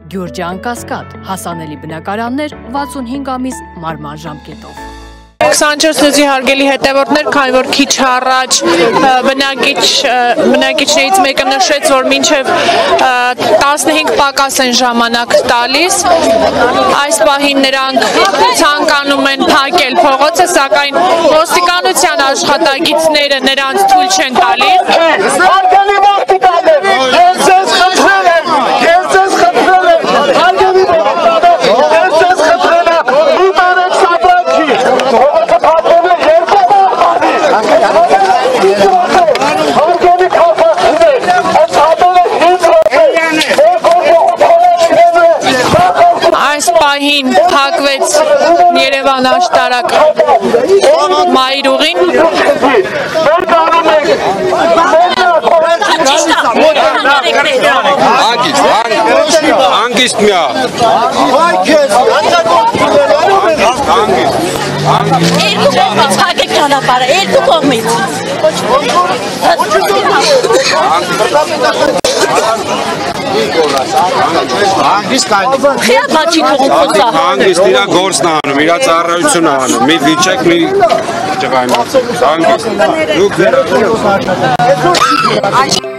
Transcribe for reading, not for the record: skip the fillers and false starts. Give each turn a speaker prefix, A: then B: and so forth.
A: Գյուրջյան Կասկադ, հասանելի բնակարաններ 65 ամիս մարման ժամկետով։
B: 24 հուզի հարգելի հետևորդներ, քանի որ քիչ առաջ բնակիչներից մեկը նշեց, որ մինչև 15 պակաս են ժամանակ տալիս, այս պահին նրանք ցանկանում են փակել փողոցը, սակայն ոստիկանության աշխատակիցները նրանց թույլ չեն տալիս։ Այս պահին փակվեց Երևան աշտարակ մայրուղին։
C: Հանգիստ միա։
D: Երկու կողմից փակեք ճանապարհը, երկու կողմից։
C: Հանգիստ իրա գործն անում, իրա ծառայությունն անում, մի վիճեք, մի ջղայնացեք, հանգիստ։